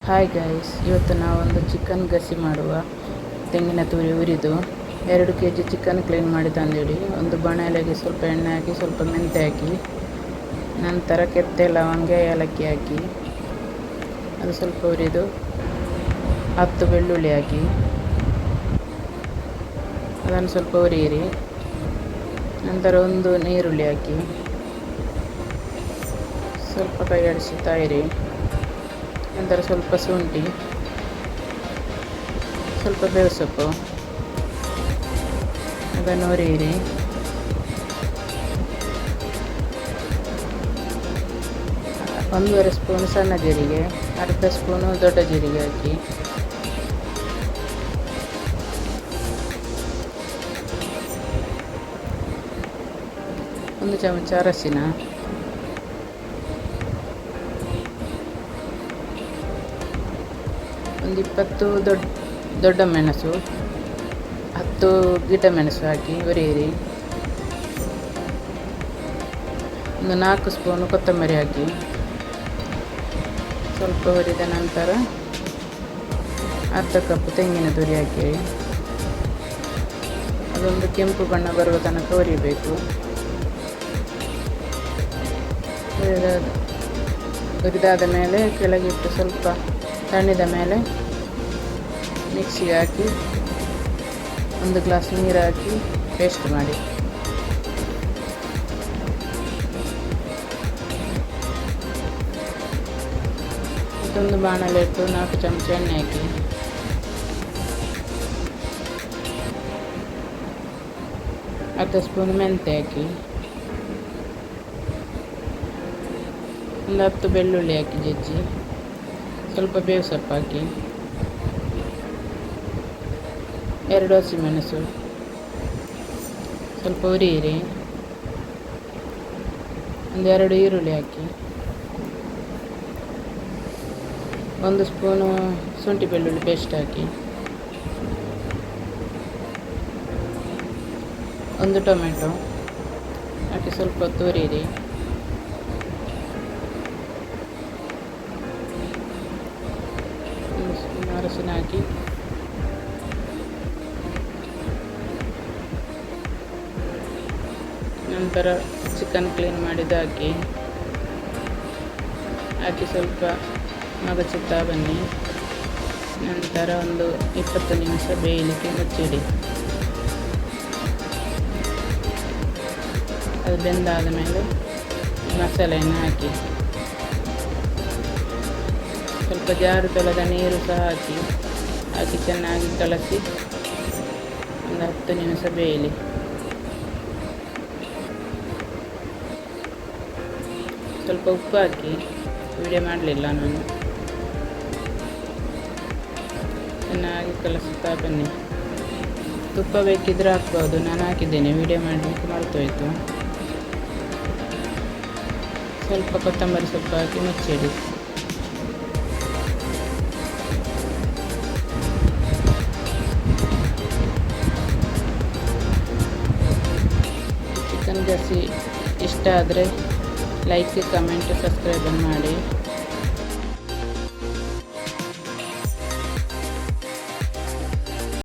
Hi guys, ಇವತ್ತು ನಾವೊಂದು chicken ಗಸಿ ಮಾಡುವ. ತೆಂಗಿನ ತುರಿ ಹುರಿದು 2 kg ಚಿಕನ್ ಕ್ಲೀನ್ ಮಾಡಿ ತಂದಿಡಿ. ಒಂದು ಬಾಣಲೆಗೆ ಸ್ವಲ್ಪ ಎಣ್ಣೆ ಹಾಕಿ, ಸ್ವಲ್ಪ ಮೆಂತೆ ಹಾಕಿ, ನಂತರ ಕೆತ್ತೆ ಲವಂಗ ಏಲಕ್ಕಿ ಹಾಕಿ ಅದು ಸ್ವಲ್ಪ ಹುರಿದು 10 ಬೆಳ್ಳುಳ್ಳಿ ಹಾಕಿ ಅದನ್ನು ಸ್ವಲ್ಪ ಹುರಿಯಿರಿ. ನಂತರ ಒಂದು ನೀರುಳ್ಳಿ ಹಾಕಿ ಸ್ವಲ್ಪ ಕೈ ಆಡಿಸುತ್ತಾ ಇರಿ. ನಂತರ ಸ್ವಲ್ಪ ಶುಂಠಿ, ಸ್ವಲ್ಪ ಬೇವು ಸೊಪ್ಪು ಅದನ್ನು ಹುರಿಯಿರಿ. ಒಂದೂವರೆ ಸ್ಪೂನ್ ಸಣ್ಣ ಜೀರಿಗೆ, ಅರ್ಧ ಸ್ಪೂನು ದೊಡ್ಡ ಜೀರಿಗೆ ಹಾಕಿ ಒಂದು ಚಮಚ ಅರಶಿನ, ಒಂದು 20 ದೊಡ್ಡ ಮೆಣಸು, 10 ಗಿಡ್ಡ ಮೆಣಸು ಹಾಕಿ ಹುರಿಯಿರಿ. ಒಂದು 4 ಸ್ಪೂನು ಕೊತ್ತಂಬರಿ ಹಾಕಿ ಸ್ವಲ್ಪ ಹುರಿದ ನಂತರ ಅರ್ಧ ಕಪ್ ತೆಂಗಿನ ತುರಿ ಹಾಕಿ ಅದೊಂದು ಕೆಂಪು ಬಣ್ಣ ಬರುವ ತನಕ ಹುರಿಬೇಕು. ಹುರಿದಾದ ಮೇಲೆ ಕೆಳಗಿಟ್ಟು ಸ್ವಲ್ಪ ತಣ್ಣಿದ ಮೇಲೆ ಮಿಕ್ಸಿಗೆ ಹಾಕಿ 1 ಗ್ಲಾಸ್ ನೀರು ಹಾಕಿ ಪೇಸ್ಟ್ ಮಾಡಿ. ಮತ್ತೊಂದು ಬಾಣಲೆ ಇಟ್ಟು 4 ಚಮಚ ಎಣ್ಣೆ ಹಾಕಿ ಅರ್ಧ ಸ್ಪೂನ್ ಮೆಂತೆ ಹಾಕಿ, ಒಂದು 10 ಬೆಳ್ಳುಳ್ಳಿ ಹಾಕಿ ಜಜ್ಜಿ, ಸ್ವಲ್ಪ ಬೇವು ಸೊಪ್ಪು ಹಾಕಿ, 2 ಹಸಿಮೆಣಸು ಸ್ವಲ್ಪ ಹುರಿಯಿರಿ. ಒಂದು 2 ಈರುಳ್ಳಿ ಹಾಕಿ, 1 ಸ್ಪೂನು ಶುಂಠಿ ಬೆಳ್ಳುಳ್ಳಿ ಪೇಸ್ಟ್ ಹಾಕಿ, 1 ಟೊಮೆಟೊ ಹಾಕಿ ಸ್ವಲ್ಪ ಹೊತ್ತು ಹುರಿಯಿರಿ. ಅರಶಿನ ಹಾಕಿ ನಂತರ ಚಿಕನ್ ಕ್ಲೀನ್ ಮಾಡಿದ ಹಾಕಿ ಸ್ವಲ್ಪ ಮಗಚುತ್ತಾ ಬನ್ನಿ. ನಂತರ ಒಂದು 20 ನಿಮಿಷ ಬೇಯಲಿಕ್ಕೆ ಮುಚ್ಚಿಡಿ. ಅದು ಬೆಂದಾದ ಮೇಲೆ ಮಸಾಲೆಯನ್ನು ಹಾಕಿ ಸ್ವಲ್ಪ ಜಾರು ತೊಳೆದ ನೀರು ಸಹ ಹಾಕಿ ಚೆನ್ನಾಗಿ ಕಲಸಿ ಒಂದು 10 ನಿಮಿಷ ಬೇಯಲಿ. ಸ್ವಲ್ಪ ಉಪ್ಪು ಹಾಕಿ, ವಿಡಿಯೋ ಮಾಡಲಿಲ್ಲ ನಾನು. ಚೆನ್ನಾಗಿ ಕಲಸುತ್ತಾ ಬನ್ನಿ. ತುಪ್ಪ ಬೇಕಿದ್ರೆ ಹಾಕ್ಬೋದು, ನಾನು ಹಾಕಿದ್ದೇನೆ, ವಿಡಿಯೋ ಮಾಡಲಿಕ್ಕೆ ಮರೆತೋಯ್ತು. ಸ್ವಲ್ಪ ಕೊತ್ತಂಬರಿ ಸೊಪ್ಪು ಹಾಕಿ ಮುಚ್ಚಿಡಿ. ಚಿಕನ್ ಗಸಿ ಇಷ್ಟ ಆದರೆ ಲೈಕ್, ಕಮೆಂಟ್, ಸಬ್ಸ್ಕ್ರೈಬ್ ಮಾಡಿ.